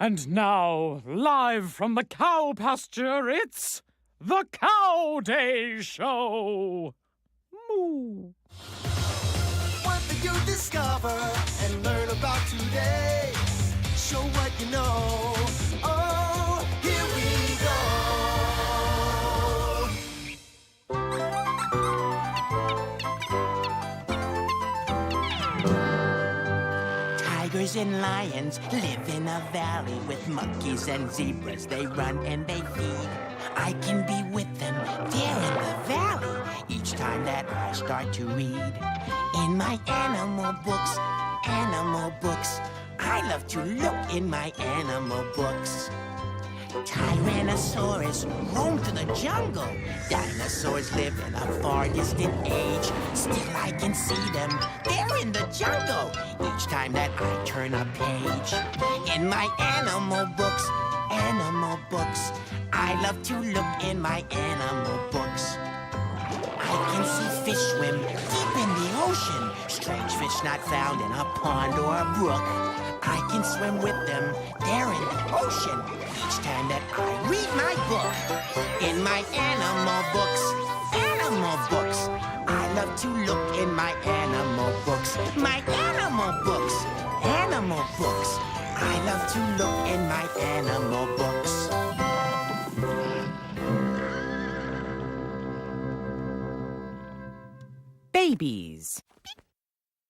And now, live from the cow pasture, it's the Cow Day Show. Moo. What did you discover and learn about today? Show what you know. Oh, here we go. Tigers and lions live in a valley with monkeys and zebras. They run and they feed. I can be with them there in the valley each time that I start to read. In my animal books, I love to look in my animal books. Tyrannosaurus roamed through the jungle. Dinosaurs live in a far distant age. Still I can see them there in the jungle each time that I turn a page. In my animal books, I love to look in my animal books. I can see fish swim deep in the ocean, strange fish not found in a pond or a brook. I can swim with them there in the ocean each time that I read my book. In my animal books, I love to look in my animal books. My animal books, I love to look in my animal books. Babies.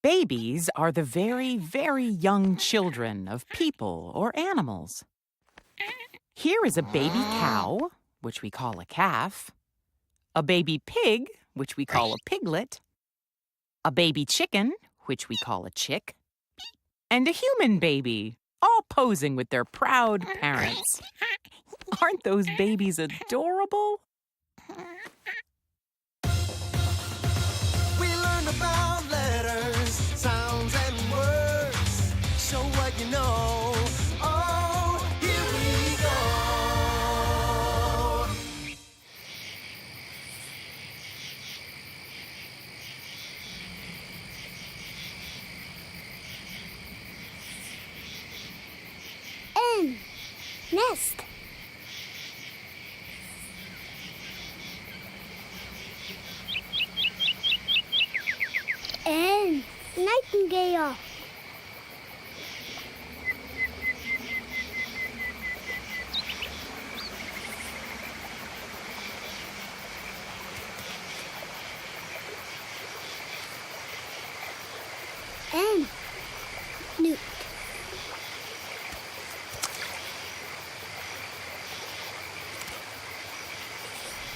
Babies are the very, very young children of people or animals. Here is a baby cow, which we call a calf, a baby pig, which we call a piglet, a baby chicken, which we call a chick, and a human baby, all posing with their proud parents. Aren't those babies adorable? About letters, sounds, and words. Show what you know. Oh, here we go. N. Nest. N. Nightingale. N. Newt.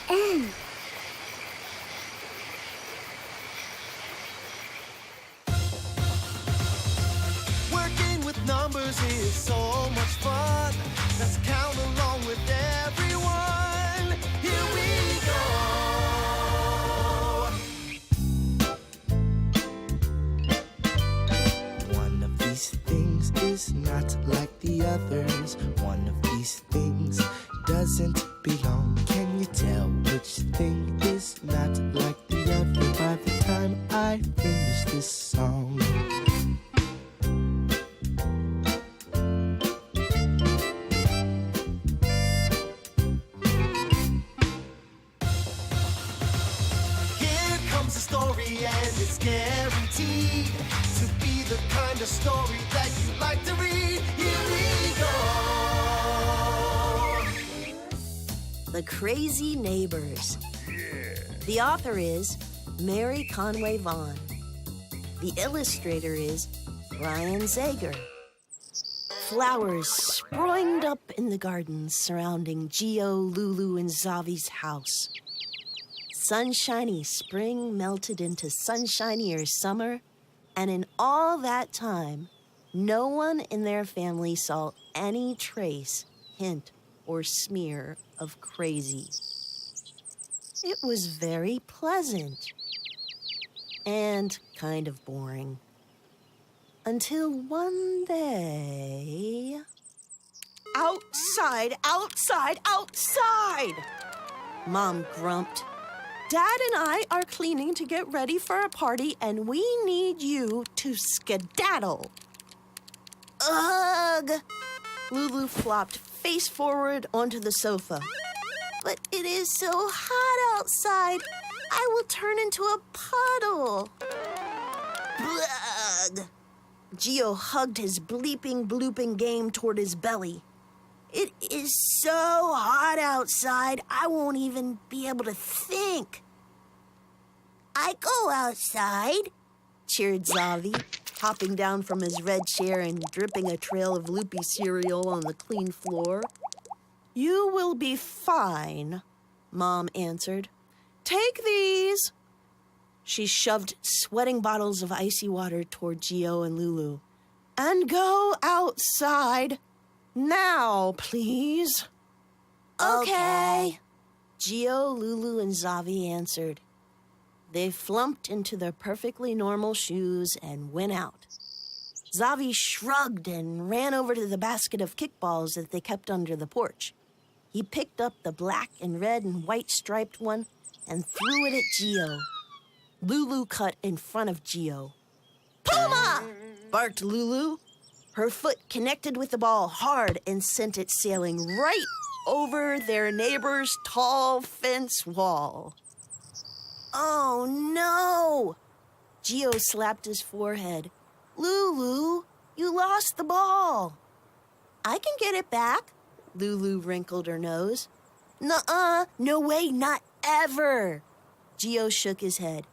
N. Numbers is so much fun. Let's count along with everyone. Here we go. One of these things is not like the others. One of these things doesn't belong. Can you tell which thing is not like the other by the time I finish this song? And it's guaranteed to be the kind of story that you like to read. Here we go. The Crazy Neighbors. The author is Mary Conway Vaughn. The illustrator is Brian Zager. Flowers springed up in the gardens surrounding Geo, Lulu, and Zavi's house. Sunshiny spring melted into sunshinier summer, and in all that time, no one in their family saw any trace, hint, or smear of crazy. It was very pleasant and kind of boring. Until one day... Outside, outside, outside! Mom grumped. Dad and I are cleaning to get ready for a party, and we need you to skedaddle. Ugh! Lulu flopped face forward onto the sofa. But it is so hot outside. I will turn into a puddle. Blug! Geo hugged his bleeping, blooping game toward his belly. It is so hot outside, I won't even be able to think. I go outside, cheered Zavi, hopping down from his red chair and dripping a trail of loopy cereal on the clean floor. You will be fine, Mom answered. Take these. She shoved sweating bottles of icy water toward Geo and Lulu. And go outside. Now, please. Okay. Geo, Lulu, and Zavi answered. They flumped into their perfectly normal shoes and went out. Zavi shrugged and ran over to the basket of kickballs that they kept under the porch. He picked up the black and red and white striped one and threw it at Geo. Lulu cut in front of Geo. Puma! Barked Lulu. Her foot connected with the ball hard and sent it sailing right over their neighbor's tall fence wall. Oh, no! Geo slapped his forehead. Lulu, you lost the ball. I can get it back. Lulu wrinkled her nose. Nuh-uh, no way, not ever. Geo shook his head.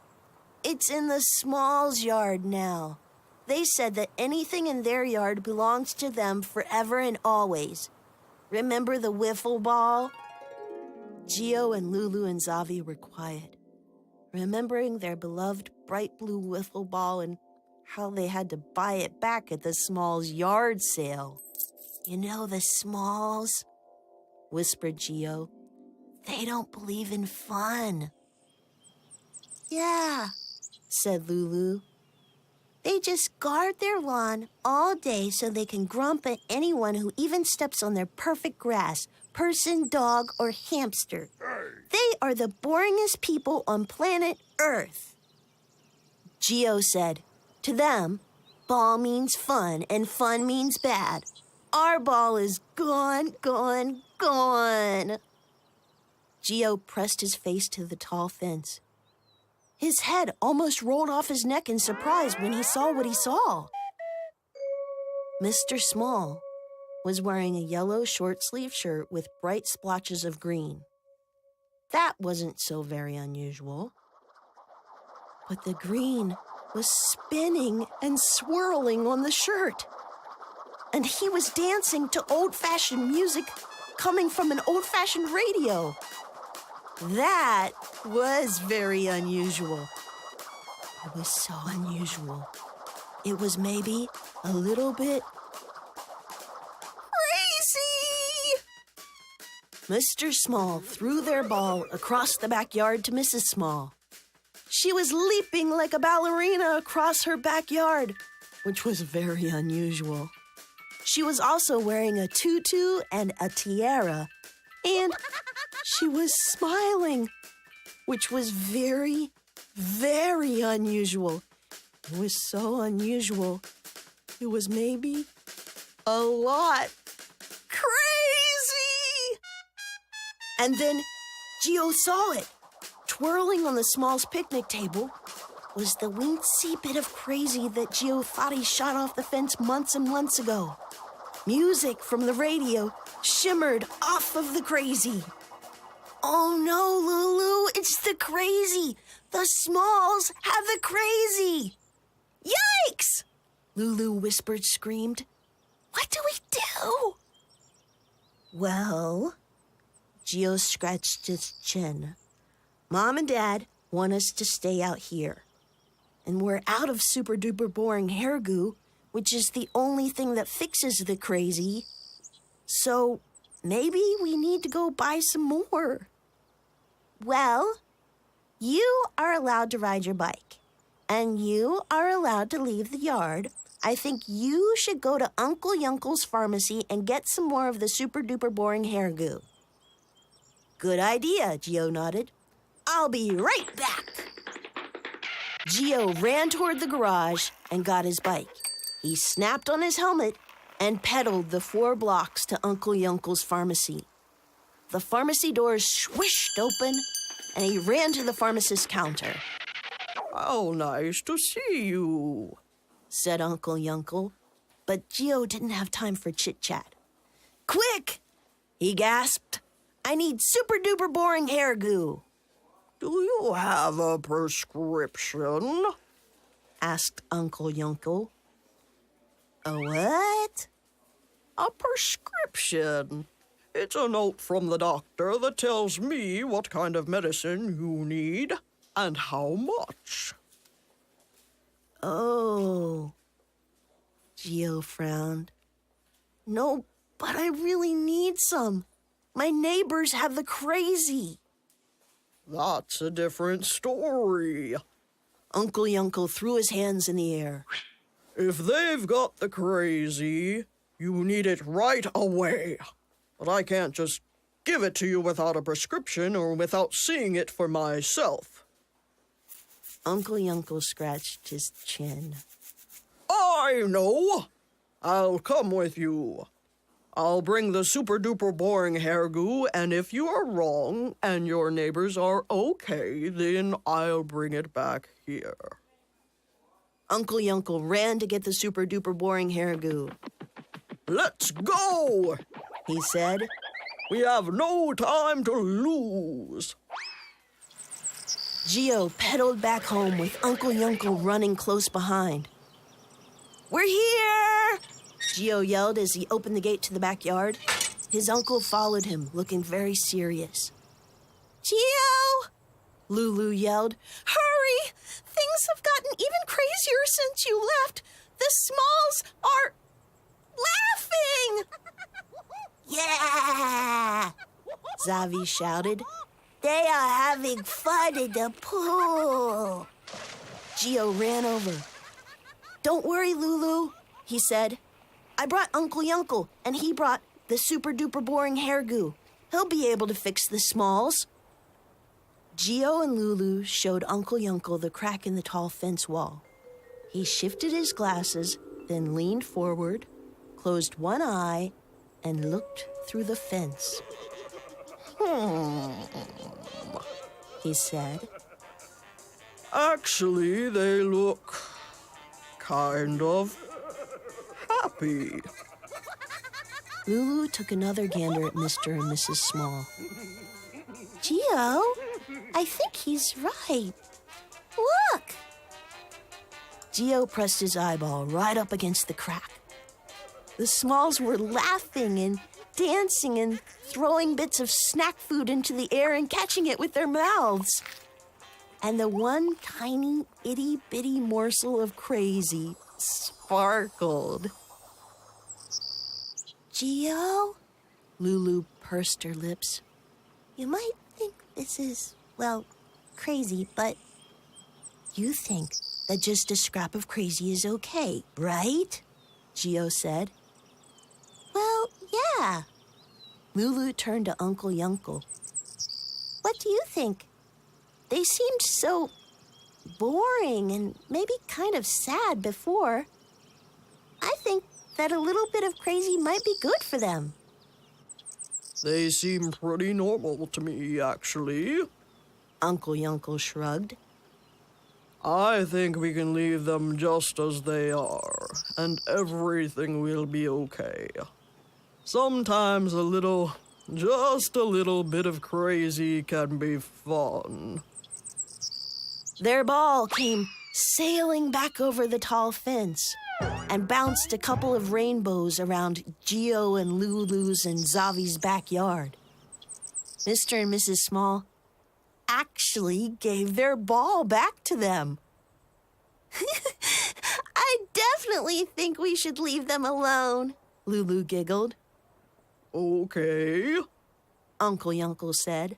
It's in the Smalls' yard now. They said that anything in their yard belongs to them forever and always. Remember the wiffle ball? Geo and Lulu and Zavi were quiet, remembering their beloved bright blue wiffle ball and how they had to buy it back at the Smalls' yard sale. You know the Smalls? Whispered Geo. They don't believe in fun. Yeah, said Lulu. They just guard their lawn all day so they can grump at anyone who even steps on their perfect grass, person, dog, or hamster. They are the boringest people on planet Earth. Geo said, to them, ball means fun and fun means bad. Our ball is gone, gone, gone. Geo pressed his face to the tall fence. His head almost rolled off his neck in surprise when he saw what he saw. Mr. Small was wearing a yellow short-sleeved shirt with bright splotches of green. That wasn't so very unusual. But the green was spinning and swirling on the shirt. And he was dancing to old-fashioned music coming from an old-fashioned radio. That was very unusual. It was so unusual. It was maybe a little bit crazy. Mr. Small threw their ball across the backyard to Mrs. Small. She was leaping like a ballerina across her backyard, which was very unusual. She was also wearing a tutu and a tiara, and she was smiling, which was very, very unusual. It was so unusual. It was maybe a lot crazy. And then Geo saw it. Twirling on the Smalls' picnic table was the weensy bit of crazy that Geo thought he shot off the fence months and months ago. Music from the radio shimmered off of the crazy. Oh no, Lulu, it's the crazy. The Smalls have the crazy. Yikes! Lulu whispered, screamed. What do we do? Well, Geo scratched his chin. Mom and Dad want us to stay out here. And we're out of super-duper boring hair goo, which is the only thing that fixes the crazy. So maybe we need to go buy some more. Well, you are allowed to ride your bike, and you are allowed to leave the yard. I think you should go to Uncle Yunkle's pharmacy and get some more of the super-duper boring hair goo. Good idea, Geo nodded. I'll be right back. Geo ran toward the garage and got his bike. He snapped on his helmet and pedaled the 4 blocks to Uncle Yunkle's pharmacy. The pharmacy doors swished open, and he ran to the pharmacist's counter. How nice to see you, said Uncle Yuncle, but Geo didn't have time for chit-chat. Quick, he gasped. I need super-duper boring hair goo. Do you have a prescription? Asked Uncle Yuncle. A what? A prescription. It's a note from the doctor that tells me what kind of medicine you need and how much. Oh. Geo frowned. No, but I really need some. My neighbors have the crazy. That's a different story. Uncle Yuncle threw his hands in the air. If they've got the crazy, you need it right away. But I can't just give it to you without a prescription or without seeing it for myself. Uncle Yuncle scratched his chin. I know. I'll come with you. I'll bring the super-duper boring hair goo, and if you are wrong and your neighbors are okay, then I'll bring it back here. Uncle Yuncle ran to get the super-duper boring hair goo. Let's go, he said. We have no time to lose. Geo pedaled back home with Uncle Yuncle running close behind. We're here! Geo yelled as he opened the gate to the backyard. His uncle followed him, looking very serious. Geo! Lulu yelled. Hurry! Things have gotten even crazier since you left. The Smalls are laughing! Yeah! Zavi shouted. They are having fun in the pool. Geo ran over. Don't worry, Lulu, he said. I brought Uncle Yuncle, and he brought the super-duper boring hair goo. He'll be able to fix the Smalls. Geo and Lulu showed Uncle Yuncle the crack in the tall fence wall. He shifted his glasses, then leaned forward, closed one eye, and looked through the fence. He said. Actually, they look kind of happy. Lulu took another gander at Mr. and Mrs. Small. Geo, I think he's right. Look! Geo pressed his eyeball right up against the crack. The Smalls were laughing and dancing and throwing bits of snack food into the air and catching it with their mouths. And the one tiny, itty-bitty morsel of crazy sparkled. Geo? Lulu pursed her lips. You might think this is, well, crazy, but you think that just a scrap of crazy is okay, right? Geo said. Well, yeah. Lulu turned to Uncle Yuncle. What do you think? They seemed so boring and maybe kind of sad before. I think that a little bit of crazy might be good for them. They seem pretty normal to me, actually. Uncle Yuncle shrugged. I think we can leave them just as they are, and everything will be okay. Sometimes just a little bit of crazy can be fun. Their ball came sailing back over the tall fence and bounced a couple of rainbows around Geo and Lulu's and Zavi's backyard. Mr. and Mrs. Small actually gave their ball back to them. I definitely think we should leave them alone, Lulu giggled. Okay, Uncle Yuncle said.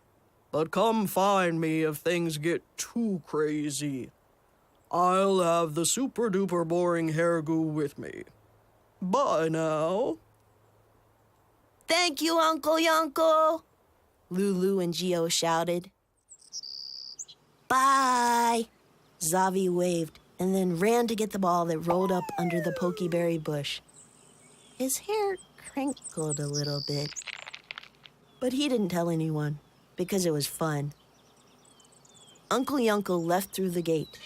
but come find me if things get too crazy. I'll have the super-duper boring hair goo with me. Bye now. Thank you, Uncle Yuncle, Lulu and Geo shouted. Bye. Zavi waved and then ran to get the ball that rolled up under the pokeberry bush. His hair crinkled a little bit. But he didn't tell anyone because it was fun. Uncle Yunkel left through the gate.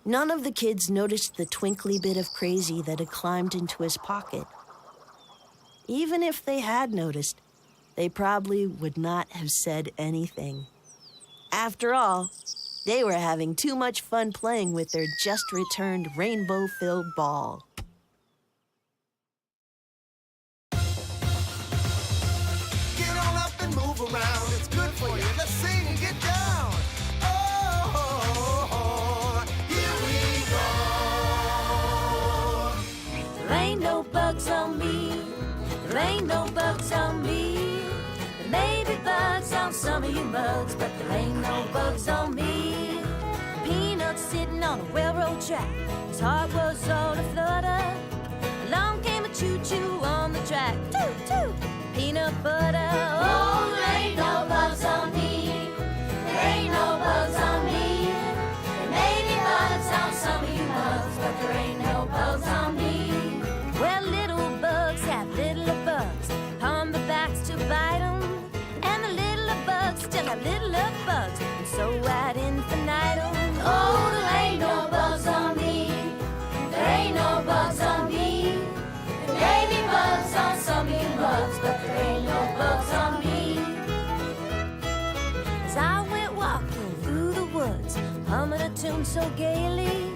None of the kids noticed the twinkly bit of crazy that had climbed into his pocket. Even if they had noticed, they probably would not have said anything. After all, they were having too much fun playing with their just-returned rainbow-filled ball. Get on up and move around. It's good for you. Let's sing and get down. Oh, here we go. There ain't no bugs on me. There ain't no bugs on me. There may be bugs on some of you mugs, but there ain't no bugs on me. Peanut sitting on a railroad track. His heart was all aflutter. Along came a choo-choo on the track. Toot, toot, peanut butter. Oh, there ain't no bugs on me. There ain't no bugs on me. There may be bugs on some of you mugs, but there ain't no bugs on me. Well, little bugs have littler bugs on the backs to bite 'em. And the littler bugs still have littler bugs, and so ad infinitum. Oh, there ain't no bugs on me. There ain't no bugs on me. There may be bugs on some of you mugs, but there ain't no bugs on me. As I went walking through the woods, humming a tune so gaily,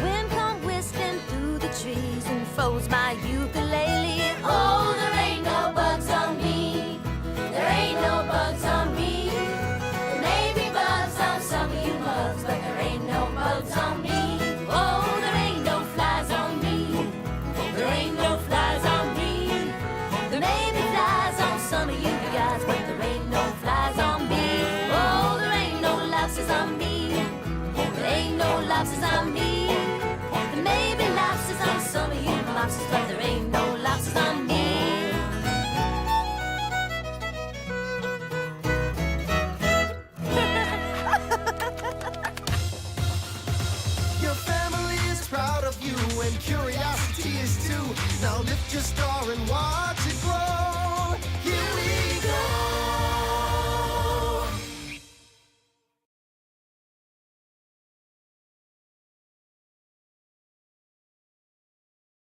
wind come whistling through the trees and froze my ukulele. Oh, there ain't no bugs on me. There ain't no bugs on me. There may be bugs on some of you mugs, but there ain't no bugs on me. Oh, there ain't no flies on me. There ain't no flies on me. There may be flies on some of you guys, but there ain't no flies on me. Oh, there ain't no lobsters on me. There ain't no lobsters on me. There may be lobsters on some of you lobsters, but there ain't no lobsters on me. Your family is proud of you, and curiosity is too. Now lift your star and watch